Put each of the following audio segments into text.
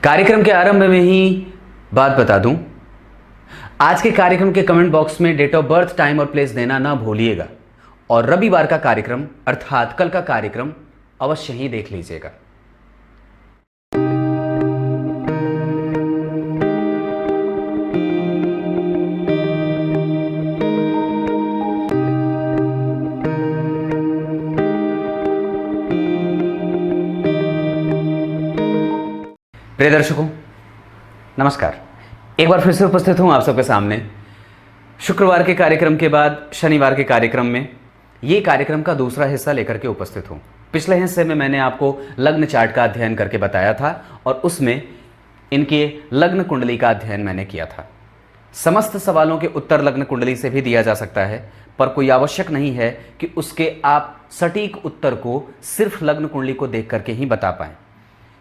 कार्यक्रम के आरंभ में ही बात बता दूं, आज के कार्यक्रम के कमेंट बॉक्स में डेट ऑफ बर्थ, टाइम और प्लेस देना ना भूलिएगा और रविवार का कार्यक्रम अर्थात कल का कार्यक्रम अवश्य ही देख लीजिएगा। प्रिय दर्शकों नमस्कार, एक बार फिर से उपस्थित हूं आप सबके सामने शुक्रवार के कार्यक्रम के बाद शनिवार के कार्यक्रम में। ये कार्यक्रम का दूसरा हिस्सा लेकर के उपस्थित हूं। पिछले हिस्से में मैंने आपको लग्न चार्ट का अध्ययन करके बताया था और उसमें इनके लग्न कुंडली का अध्ययन मैंने किया था। समस्त सवालों के उत्तर लग्न कुंडली से भी दिया जा सकता है, पर कोई आवश्यक नहीं है कि उसके आप सटीक उत्तर को सिर्फ लग्न कुंडली को देख करके ही बता पाएं।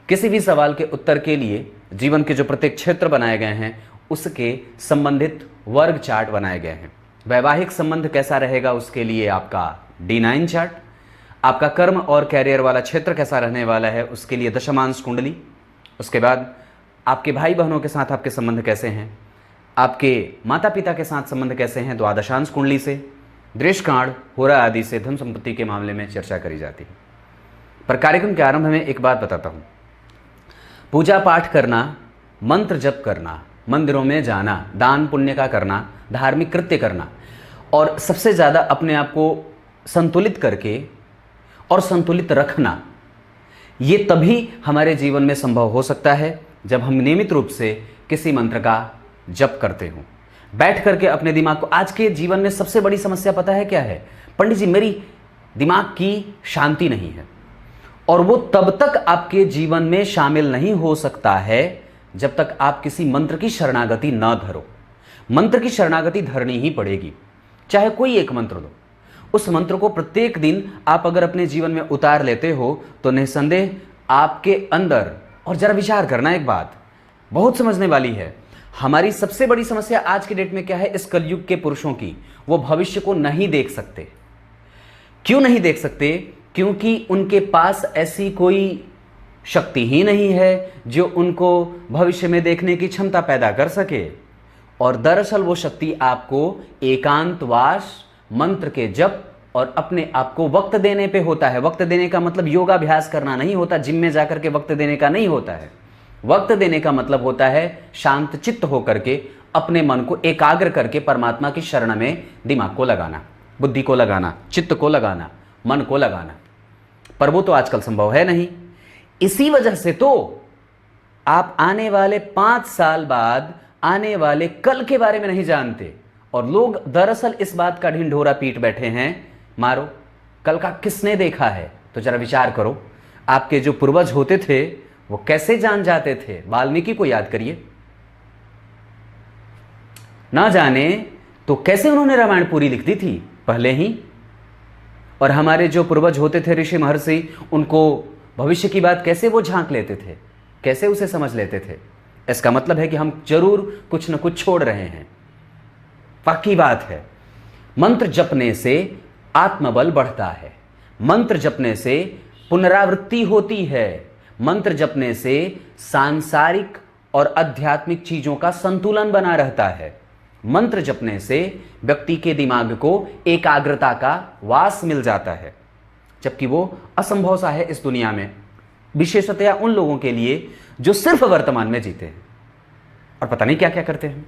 किसी भी सवाल के उत्तर के लिए जीवन के जो प्रत्येक क्षेत्र बनाए गए हैं उसके संबंधित वर्ग चार्ट बनाए गए हैं। वैवाहिक संबंध कैसा रहेगा उसके लिए आपका D9 चार्ट, आपका कर्म और कैरियर वाला क्षेत्र कैसा रहने वाला है उसके लिए दशमांश कुंडली, उसके बाद आपके भाई बहनों के साथ आपके संबंध कैसे हैं, आपके माता पिता के साथ संबंध कैसे हैं, द्वादशांश कुंडली से, दृष्टकांड, होरा आदि से धन संपत्ति के मामले में चर्चा करी जाती है। पर कार्यक्रम के आरंभ में एक बात बताता हूँ। पूजा पाठ करना, मंत्र जप करना, मंदिरों में जाना, दान पुण्य का करना, धार्मिक कृत्य करना और सबसे ज़्यादा अपने आप को संतुलित करके और संतुलित रखना, ये तभी हमारे जीवन में संभव हो सकता है जब हम नियमित रूप से किसी मंत्र का जप करते हों। बैठ करके अपने दिमाग को, आज के जीवन में सबसे बड़ी समस्या पता है क्या है? पंडित जी, मेरी दिमाग की शांति नहीं है। और वो तब तक आपके जीवन में शामिल नहीं हो सकता है जब तक आप किसी मंत्र की शरणागति न धरो। मंत्र की शरणागति धरनी ही पड़ेगी, चाहे कोई एक मंत्र दो। उस मंत्र को प्रत्येक दिन आप अगर अपने जीवन में उतार लेते हो तो निस्संदेह आपके अंदर, और जरा विचार करना, एक बात बहुत समझने वाली है। हमारी सबसे बड़ी समस्या आज के डेट में क्या है? इस कलयुग के पुरुषों की, वो भविष्य को नहीं देख सकते। क्यों नहीं देख सकते? क्योंकि उनके पास ऐसी कोई शक्ति ही नहीं है जो उनको भविष्य में देखने की क्षमता पैदा कर सके। और दरअसल वो शक्ति आपको एकांतवास, मंत्र के जप और अपने आप को वक्त देने पे होता है। वक्त देने का मतलब योगाभ्यास करना नहीं होता, जिम में जाकर के वक्त देने का नहीं होता है। वक्त देने का मतलब होता है शांत चित्त होकर के अपने मन को एकाग्र करके परमात्मा की शरण में दिमाग को लगाना, बुद्धि को लगाना, चित्त को लगाना, मन को लगाना। पर वो तो आजकल संभव है नहीं। इसी वजह से तो आप आने वाले 5 साल बाद आने वाले कल के बारे में नहीं जानते और लोग दरअसल इस बात का ढिंढोरा पीट बैठे हैं, मारो कल का किसने देखा है? तो जरा विचार करो, आपके जो पूर्वज होते थे वो कैसे जान जाते थे? वाल्मीकि को याद करिए, ना जाने तो कैसे उन्होंने रामायण पूरी लिख दी थी पहले ही। और हमारे जो पूर्वज होते थे, ऋषि महर्षि, उनको भविष्य की बात कैसे वो झांक लेते थे, कैसे उसे समझ लेते थे। इसका मतलब है कि हम जरूर कुछ न कुछ छोड़ रहे हैं। पक्की बात है, मंत्र जपने से आत्मबल बढ़ता है, मंत्र जपने से पुनरावृत्ति होती है, मंत्र जपने से सांसारिक और आध्यात्मिक चीजों का संतुलन बना रहता है, मंत्र जपने से व्यक्ति के दिमाग को एकाग्रता का वास मिल जाता है। जबकि वो असंभव सा है इस दुनिया में, विशेषतया उन लोगों के लिए जो सिर्फ वर्तमान में जीते हैं और पता नहीं क्या क्या करते हैं।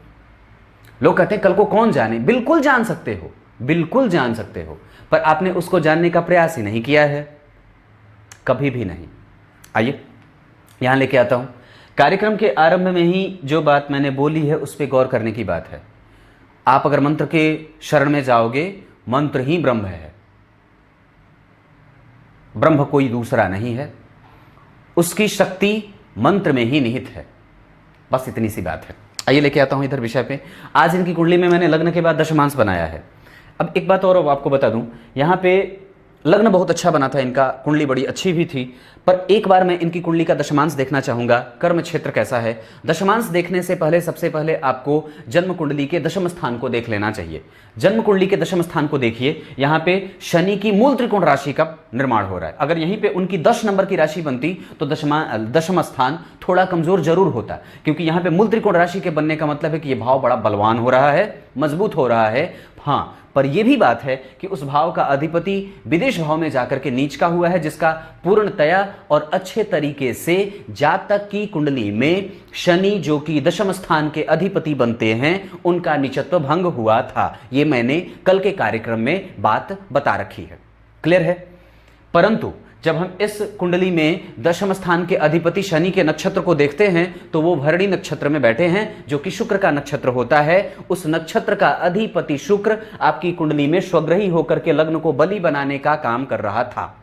लोग कहते हैं कल को कौन जाने। बिल्कुल जान सकते हो, बिल्कुल जान सकते हो, पर आपने उसको जानने का प्रयास ही नहीं किया है, कभी भी नहीं। आइए यहां लेके आता हूं। कार्यक्रम के आरंभ में ही जो बात मैंने बोली है उस पर गौर करने की बात है। आप अगर मंत्र के शरण में जाओगे, मंत्र ही ब्रह्म है, ब्रह्म कोई दूसरा नहीं है, उसकी शक्ति मंत्र में ही निहित है। बस इतनी सी बात है। आइए लेके आता हूं इधर विषय पे। आज इनकी कुंडली में मैंने लग्न के बाद दशमांश बनाया है। अब एक बात और आपको बता दूं, यहां पे लग्न बहुत अच्छा बना था इनका, कुंडली बड़ी अच्छी भी थी, पर एक बार मैं इनकी कुंडली का दशमांश देखना चाहूंगा, कर्म क्षेत्र कैसा है। दशमांश देखने से पहले सबसे पहले आपको जन्म कुंडली के दशम स्थान को देख लेना चाहिए। जन्म कुंडली के दशम स्थान को देखिए, यहां पे शनि की मूल त्रिकोण राशि का निर्माण हो रहा है। अगर यहीं पे उनकी 10 नंबर की राशि बनती तो दशम स्थान थोड़ा कमजोर जरूर होता, क्योंकि यहां पे मूल त्रिकोण राशि के बनने का मतलब है कि यह भाव बड़ा बलवान हो रहा है, मजबूत हो रहा है। हाँ, पर यह भी बात है कि उस भाव का अधिपति विदेश भाव में जाकर के नीच का हुआ है, जिसका पूर्णतया और अच्छे तरीके से जातक की कुंडली में शनि जो कि दशम स्थान के अधिपति बनते हैं उनका नीचत्व भंग हुआ था। यह मैंने कल के कार्यक्रम में बात बता रखी है, क्लियर है। परंतु जब हम इस कुंडली में दशम स्थान के अधिपति शनि के नक्षत्र को देखते हैं तो वो भरणी नक्षत्र में बैठे हैं, जो कि शुक्र का नक्षत्र होता है। उस नक्षत्र का अधिपति शुक्र आपकी कुंडली में स्वग्रही होकर के लग्न को बलि बनाने का काम कर रहा था।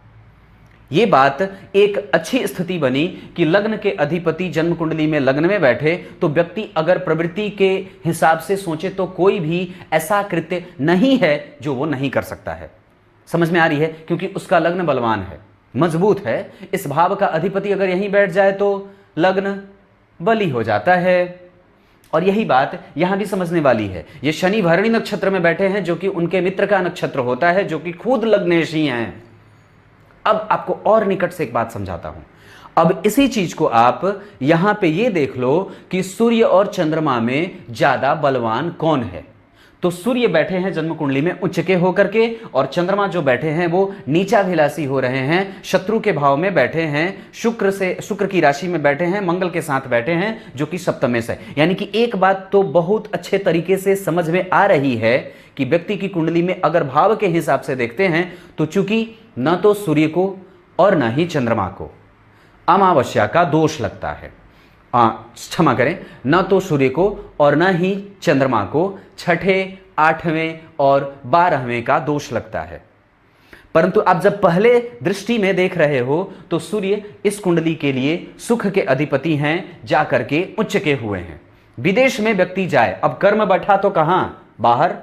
ये बात एक अच्छी स्थिति बनी कि लग्न के अधिपति जन्म कुंडली में लग्न में बैठे तो व्यक्ति अगर प्रवृत्ति के हिसाब से सोचे तो कोई भी ऐसा कृत्य नहीं है जो वो नहीं कर सकता है। समझ में आ रही है, क्योंकि उसका लग्न बलवान है, मजबूत है। इस भाव का अधिपति अगर यहीं बैठ जाए तो लग्न बली हो जाता है। और यही बात यहां भी समझने वाली है। ये शनि भरणी नक्षत्र में बैठे हैं, जो कि उनके मित्र का नक्षत्र होता है, जो कि खुद लग्नेशी हैं। अब आपको और निकट से एक बात समझाता हूं। अब इसी चीज को आप यहां पे ये देख लो कि सूर्य और चंद्रमा में ज्यादा बलवान कौन है। तो सूर्य बैठे हैं जन्म कुंडली में उच्च के होकर के, और चंद्रमा जो बैठे हैं वो नीचाभिलाषी हो रहे हैं, शत्रु के भाव में बैठे हैं, शुक्र की राशि में बैठे हैं, मंगल के साथ बैठे हैं, जो कि सप्तमेश है। यानी कि एक बात तो बहुत अच्छे तरीके से समझ में आ रही है कि व्यक्ति की कुंडली में अगर भाव के हिसाब से देखते हैं तो चूंकि न तो सूर्य को और न ही चंद्रमा को अमावस्या का दोष लगता है, क्षमा करें, न तो सूर्य को और न ही चंद्रमा को छठे, 8वें और 12वें का दोष लगता है। परंतु आप जब पहले दृष्टि में देख रहे हो तो सूर्य इस कुंडली के लिए सुख के अधिपति हैं, जाकर के उच्च के हुए हैं। विदेश में व्यक्ति जाए, अब कर्म बैठा तो कहां, बाहर,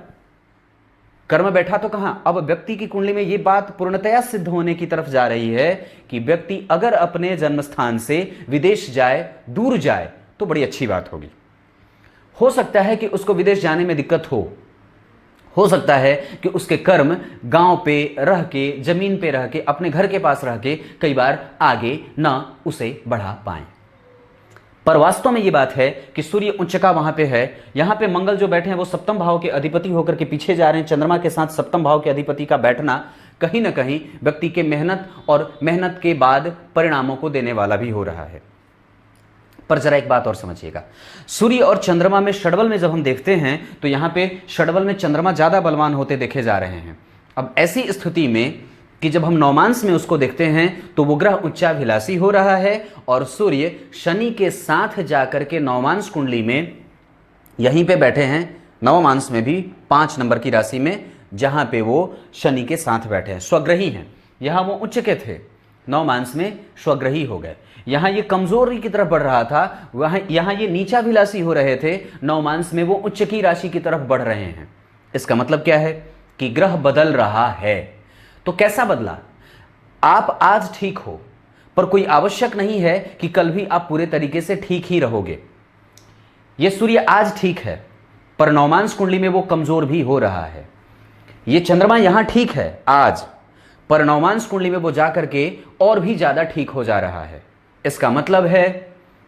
कर्म बैठा तो कहां। अब व्यक्ति की कुंडली में यह बात पूर्णतया सिद्ध होने की तरफ जा रही है कि व्यक्ति अगर अपने जन्म स्थान से विदेश जाए, दूर जाए, तो बड़ी अच्छी बात होगी। हो सकता है कि उसको विदेश जाने में दिक्कत हो सकता है कि उसके कर्म गांव पे रह के, जमीन पे रह के, अपने घर के पास रह के कई बार आगे ना उसे बढ़ा पाए। पर वास्तव में ये बात है कि सूर्य उच्च का वहां पे है। यहां पे मंगल जो बैठे हैं वो सप्तम भाव के अधिपति होकर के पीछे जा रहे हैं। चंद्रमा के साथ सप्तम भाव के अधिपति का बैठना कहीं ना कहीं व्यक्ति के मेहनत और मेहनत के बाद परिणामों को देने वाला भी हो रहा है। पर जरा एक बात और समझिएगा, सूर्य और चंद्रमा में षडबल में जब हम देखते हैं तो यहां पे षडबल में चंद्रमा ज्यादा बलवान होते देखे जा रहे हैं। अब ऐसी स्थिति में कि जब हम नवमांश में उसको देखते हैं तो वो ग्रह उच्चाभिलाषी हो रहा है और सूर्य शनि के साथ जाकर के नवमांश कुंडली में यहीं पे बैठे हैं, नवमांश में भी 5 नंबर की राशि में, जहां पे वो शनि के साथ बैठे हैं, स्वग्रही हैं। यहां वो उच्च के थे, नवमांश में स्वग्रही हो गए। यहां ये कमजोरी की तरफ बढ़ रहा था, वहां यहां ये नीचाभिलाषी हो रहे थे, नवमांश में वो उच्च की राशि की तरफ बढ़ रहे हैं। इसका मतलब क्या है कि ग्रह बदल रहा है। तो कैसा बदला? आप आज ठीक हो, पर कोई आवश्यक नहीं है कि कल भी आप पूरे तरीके से ठीक ही रहोगे। यह सूर्य आज ठीक है, पर नवमांश कुंडली में वो कमजोर भी हो रहा है। ये चंद्रमा यहां ठीक है आज, पर नवमांश कुंडली में वो जाकर के और भी ज्यादा ठीक हो जा रहा है। इसका मतलब है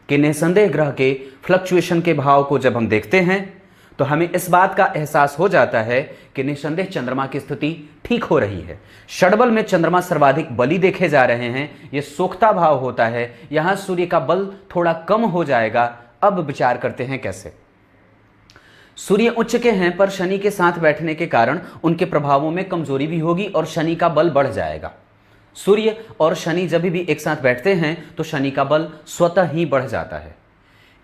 कि निसंदेह ग्रह के फ्लक्चुएशन के भाव को जब हम देखते हैं तो हमें इस बात का एहसास हो जाता है कि निसंदेह चंद्रमा की स्थिति ठीक हो रही है। षडबल में चंद्रमा सर्वाधिक बली देखे जा रहे हैं, यह सोखता भाव होता है। यहां सूर्य का बल थोड़ा कम हो जाएगा। अब विचार करते हैं कैसे। सूर्य उच्च के हैं, पर शनि के साथ बैठने के कारण उनके प्रभावों में कमजोरी भी होगी और शनि का बल बढ़ जाएगा। सूर्य और शनि जब भी एक साथ बैठते हैं तो शनि का बल स्वतः ही बढ़ जाता है।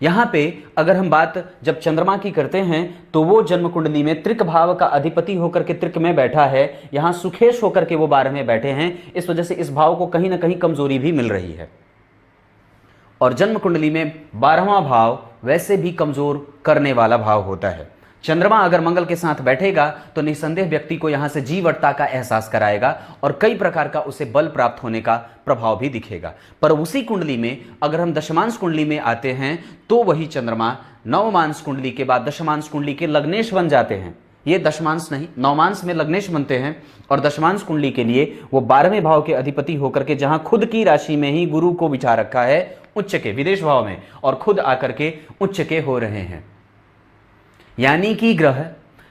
यहां पे अगर हम बात जब चंद्रमा की करते हैं तो वो जन्म कुंडली में त्रिक भाव का अधिपति होकर के त्रिक में बैठा है, यहां सुखेश होकर के वो 12 में बैठे हैं। इस वजह से इस भाव को कहीं ना कहीं कमजोरी भी मिल रही है। और जन्म कुंडली में 12वां भाव वैसे भी कमजोर करने वाला भाव होता है। चंद्रमा अगर मंगल के साथ बैठेगा तो निसंदेह व्यक्ति को यहां से जीवटता का एहसास कराएगा और कई प्रकार का उसे बल प्राप्त होने का प्रभाव भी दिखेगा। पर उसी कुंडली में अगर हम दशमांश कुंडली में आते हैं तो वही चंद्रमा नवमांश कुंडली के बाद दशमांश कुंडली के लग्नेश बन जाते हैं। ये दशमांश नहीं, नवमांश में लग्नेश बनते हैं और दशमांश कुंडली के लिए वो 12वें भाव के अधिपति होकर के जहां खुद की राशि में ही गुरु को बिठा रखा है उच्च के विदेश भाव में और खुद आकर के उच्च के हो रहे हैं। यानी कि ग्रह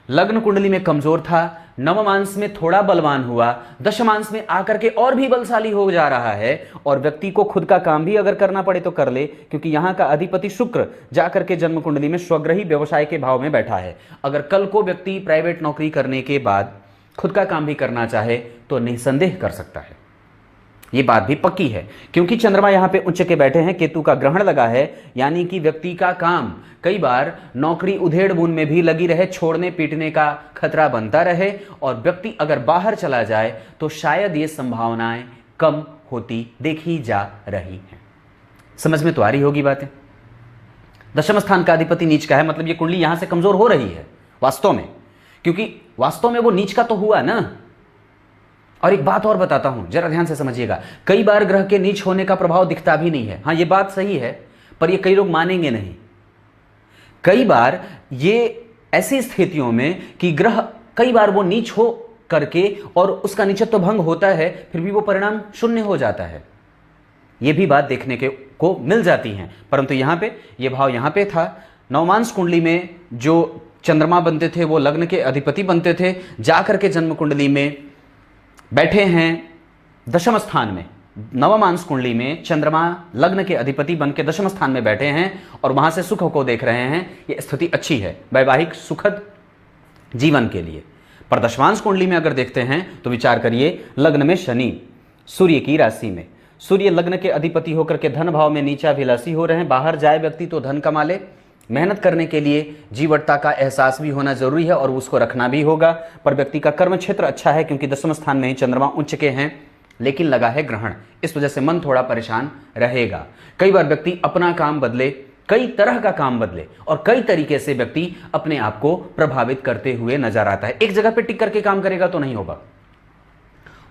लग्न कुंडली में कमजोर था, नवमांश में थोड़ा बलवान हुआ, दशमांश में आकर के और भी बलशाली हो जा रहा है और व्यक्ति को खुद का काम भी अगर करना पड़े तो कर ले, क्योंकि यहां का अधिपति शुक्र जाकर के जन्म कुंडली में स्वग्रही व्यवसाय के भाव में बैठा है। अगर कल को व्यक्ति प्राइवेट नौकरी करने के बाद खुद का काम भी करना चाहे तो निसंदेह कर सकता है। ये बात भी पक्की है क्योंकि चंद्रमा यहां पे उच्च के बैठे हैं, केतु का ग्रहण लगा है, यानी कि व्यक्ति का काम कई बार नौकरी उधेड़ बुन में भी लगी रहे, छोड़ने पीटने का खतरा बनता रहे और व्यक्ति अगर बाहर चला जाए तो शायद ये संभावनाएं कम होती देखी जा रही हैं। समझ में तो आ रही होगी बातें। दशम स्थान का अधिपति नीच का है, मतलब ये कुंडली यहां से कमजोर हो रही है वास्तव में, क्योंकि वास्तव में वो नीच का तो हुआ ना। और एक बात और बताता हूं, जरा ध्यान से समझिएगा, कई बार ग्रह के नीच होने का प्रभाव दिखता भी नहीं है। हाँ, ये बात सही है, पर ये कई लोग मानेंगे नहीं। कई बार ये ऐसी स्थितियों में कि ग्रह कई बार वो नीच हो करके और उसका नीचत्व भंग होता है, फिर भी वो परिणाम शून्य हो जाता है। ये भी बात देखने को मिल जाती है। परंतु यहां पे ये भाव यहां पे था। नवमांश कुंडली में जो चंद्रमा बनते थे वो लग्न के अधिपति बनते थे, जाकर के जन्म कुंडली में बैठे हैं दशम स्थान में। नवमांश कुंडली में चंद्रमा लग्न के अधिपति बन के दशम स्थान में बैठे हैं और वहां से सुख को देख रहे हैं। यह स्थिति अच्छी है वैवाहिक सुखद जीवन के लिए। पर दशमांश कुंडली में अगर देखते हैं तो विचार करिए, लग्न में शनि सूर्य की राशि में, सूर्य लग्न के अधिपति होकर के धन भाव में नीचाभिलाषी हो रहे हैं। बाहर जाए व्यक्ति तो धन कमा ले, मेहनत करने के लिए जीवटता का एहसास भी होना जरूरी है और उसको रखना भी होगा। पर व्यक्ति का कर्म क्षेत्र अच्छा है क्योंकि दशम स्थान में ही चंद्रमा उच्च के हैं, लेकिन लगा है ग्रहण, इस वजह से मन थोड़ा परेशान रहेगा। कई बार व्यक्ति अपना काम बदले, कई तरह का काम बदले और कई तरीके से व्यक्ति अपने आप को प्रभावित करते हुए नजर आता है। एक जगह पे टिक करके काम करेगा तो नहीं होगा,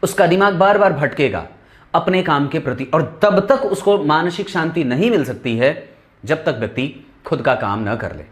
उसका दिमाग बार बार भटकेगा अपने काम के प्रति और तब तक उसको मानसिक शांति नहीं मिल सकती है जब तक व्यक्ति खुद का काम न कर ले।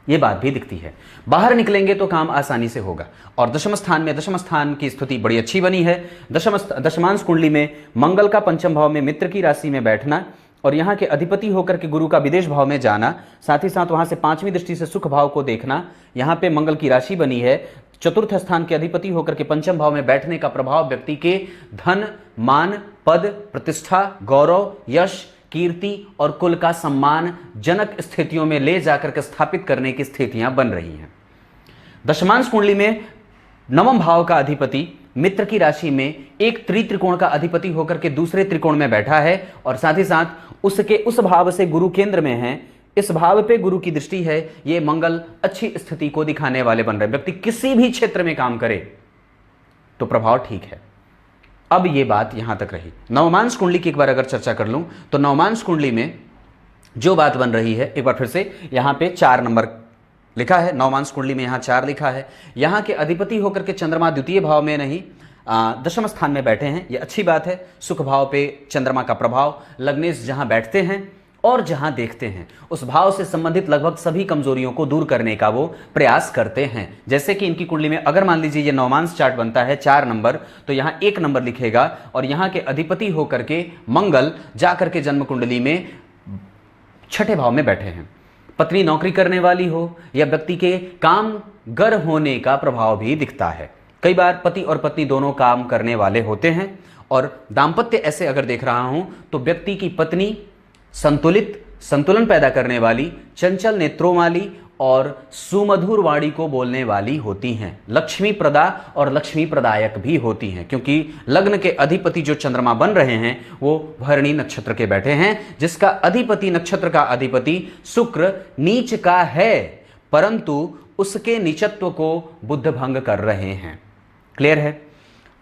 ये बात भी दिखती है। बाहर निकलेंगे तो काम आसानी से होगा। और दशम स्थान में, दशम स्थान की स्थिति बड़ी अच्छी बनी है। दशमांश कुंडली में मंगल का पंचम भाव में मित्र की राशि में बैठना और यहाँ के अधिपति होकर के गुरु का विदेश भाव में जाना, साथ ही साथ वहाँ से पांचवी दृष्टि से सुख भाव को देखना। यहाँ पे मंगल की राशि बनी है। चतुर्थ स्थान के अधिपति होकर के पंचम भाव में बैठने का प्रभाव व्यक्ति के धन, मान, पद, प्रतिष्ठा, गौरव, यश, कीर्ति और कुल का सम्मान जनक स्थितियों में ले जाकर के स्थापित करने की स्थितियां बन रही हैं। दशमांश कुंडली में नवम भाव का अधिपति मित्र की राशि में एक त्रिकोण का अधिपति होकर के दूसरे त्रिकोण में बैठा है और साथ ही साथ उसके उस भाव से गुरु केंद्र में है। इस भाव पे गुरु की दृष्टि है। ये मंगल अच्छी स्थिति को दिखाने वाले बन रहे। व्यक्ति किसी भी क्षेत्र में काम करे तो प्रभाव ठीक है। अब ये बात यहां तक रही। नवमांश कुंडली की एक बार अगर चर्चा कर लूं तो नवमांश कुंडली में जो बात बन रही है, एक बार फिर से यहां पे 4 नंबर लिखा है। नवमांश कुंडली में यहां 4 लिखा है। यहां के अधिपति होकर के चंद्रमा द्वितीय भाव में नहीं, दशम स्थान में बैठे हैं। ये अच्छी बात है। सुख भाव पे चंद्रमा का प्रभाव, लग्नेश जहां बैठते हैं और जहां देखते हैं उस भाव से संबंधित लगभग सभी कमजोरियों को दूर करने का वो प्रयास करते हैं। जैसे कि इनकी कुंडली में अगर मान लीजिए ये नवमांश चार्ट बनता है 4 नंबर, तो यहां 1 नंबर लिखेगा और यहां के अधिपति होकर के मंगल जाकर के जन्म कुंडली में 6ठे भाव में बैठे हैं। पत्नी नौकरी करने वाली हो या व्यक्ति के कामगर होने का प्रभाव भी दिखता है। कई बार पति और पत्नी दोनों काम करने वाले होते हैं और दाम्पत्य ऐसे अगर देख रहा हूं तो व्यक्ति की पत्नी संतुलन पैदा करने वाली, चंचल नेत्रों वाली और सुमधुर वाणी को बोलने वाली होती हैं। लक्ष्मी प्रदा और लक्ष्मी प्रदायक भी होती हैं क्योंकि लग्न के अधिपति जो चंद्रमा बन रहे हैं वो भरणी नक्षत्र के बैठे हैं, जिसका अधिपति, नक्षत्र का अधिपति शुक्र नीच का है, परंतु उसके नीचत्व को बुध भंग कर रहे हैं। क्लियर है?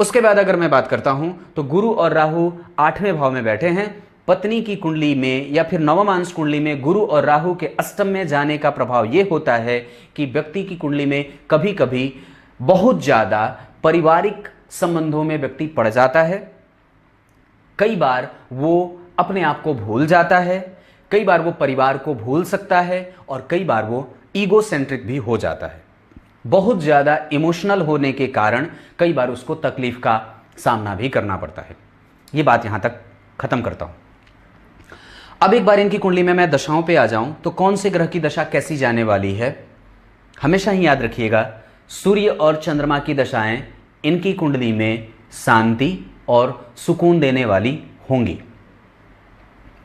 उसके बाद अगर मैं बात करता हूं तो गुरु और राहु 8वें भाव में बैठे हैं। पत्नी की कुंडली में या फिर नवमांश कुंडली में गुरु और राहु के अष्टम में जाने का प्रभाव यह होता है कि व्यक्ति की कुंडली में कभी कभी बहुत ज़्यादा पारिवारिक संबंधों में व्यक्ति पड़ जाता है। कई बार वो अपने आप को भूल जाता है, कई बार वो परिवार को भूल सकता है और कई बार वो ईगोसेंट्रिक भी हो जाता है। बहुत ज़्यादा इमोशनल होने के कारण कई बार उसको तकलीफ का सामना भी करना पड़ता है। ये बात यहाँ तक खत्म करता हूँ। अब एक बार इनकी कुंडली में मैं दशाओं पे आ जाऊं तो कौन से ग्रह की दशा कैसी जाने वाली है, हमेशा ही याद रखिएगा, सूर्य और चंद्रमा की दशाएं इनकी कुंडली में शांति और सुकून देने वाली होंगी।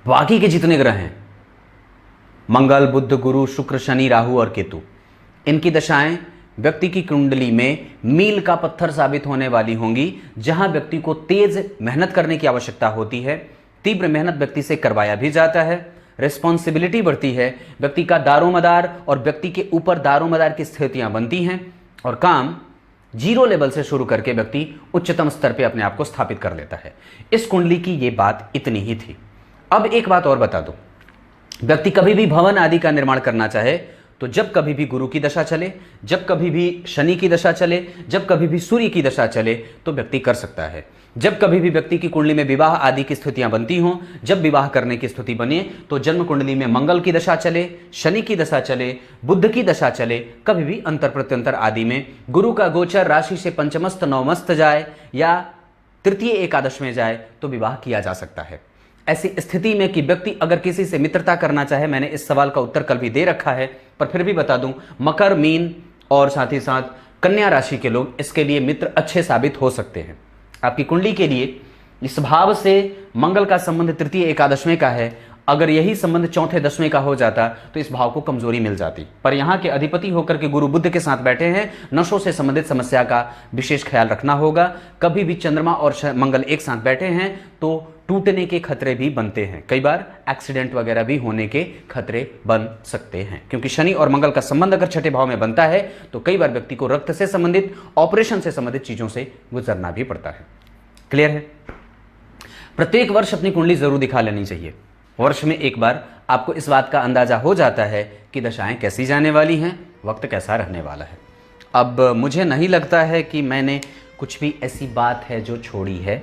बाकी के जितने ग्रह हैं, मंगल, बुध, गुरु, शुक्र, शनि, राहु और केतु, इनकी दशाएं व्यक्ति की कुंडली में मील का पत्थर साबित होने वाली होंगी, जहां व्यक्ति को तेज मेहनत करने की आवश्यकता होती है। तीव्र मेहनत व्यक्ति से करवाया भी जाता है, रिस्पॉन्सिबिलिटी बढ़ती है, व्यक्ति का दारोमदार और व्यक्ति के ऊपर दारोमदार की स्थितियां बनती हैं और काम जीरो लेवल से शुरू करके व्यक्ति उच्चतम स्तर पे अपने आप को स्थापित कर लेता है। इस कुंडली की ये बात इतनी ही थी। अब एक बात और बता दूं, व्यक्ति कभी भी भवन आदि का निर्माण करना चाहे तो जब कभी भी गुरु की दशा चले, जब कभी भी शनि की दशा चले, जब कभी भी सूर्य की दशा चले तो व्यक्ति कर सकता है। जब कभी भी व्यक्ति की कुंडली में विवाह आदि की स्थितियां बनती हों, जब विवाह करने की स्थिति बने तो जन्म कुंडली में मंगल की दशा चले, शनि की दशा चले, बुध की दशा चले, कभी भी अंतर प्रत्यंतर आदि में गुरु का गोचर राशि से पंचमस्त नवमस्त जाए या तृतीय एकादश में जाए तो विवाह किया जा सकता है। ऐसी स्थिति में कि व्यक्ति अगर किसी से मित्रता करना चाहे, मैंने इस सवाल का उत्तर कल भी दे रखा है पर फिर भी बता दूं, मकर, मीन और साथ ही साथ कन्या राशि के लोग इसके लिए मित्र अच्छे साबित हो सकते हैं। आपकी कुंडली के लिए इस भाव से मंगल का संबंध तृतीय एकादशवें का है, अगर यही संबंध चौथे दसवें का हो जाता तो इस भाव को कमजोरी मिल जाती। पर यहाँ के अधिपति होकर के गुरु बुध के साथ बैठे हैं, नशों से संबंधित समस्या का विशेष ख्याल रखना होगा। कभी भी चंद्रमा और मंगल एक साथ बैठे हैं तो टूटने के खतरे भी बनते हैं, कई बार एक्सीडेंट वगैरह भी होने के खतरे बन सकते हैं, क्योंकि शनि और मंगल का संबंध अगर छठे भाव में बनता है तो कई बार व्यक्ति को रक्त से संबंधित, ऑपरेशन से संबंधित चीजों से गुजरना भी पड़ता है। क्लियर है? प्रत्येक वर्ष अपनी कुंडली जरूर दिखा लेनी चाहिए। वर्ष में एक बार आपको इस बात का अंदाजा हो जाता है कि दशाएं कैसी जाने वाली हैं, वक्त कैसा रहने वाला है। अब मुझे नहीं लगता है कि मैंने कुछ भी ऐसी बात है जो छोड़ी है,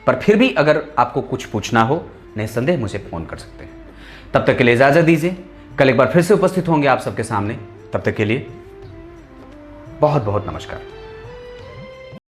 पर फिर भी अगर आपको कुछ पूछना हो निसंदेह मुझे फ़ोन कर सकते हैं। तब तक के लिए इजाज़त दीजिए, कल एक बार फिर से उपस्थित होंगे आप सबके सामने। तब तक के लिए बहुत बहुत नमस्कार।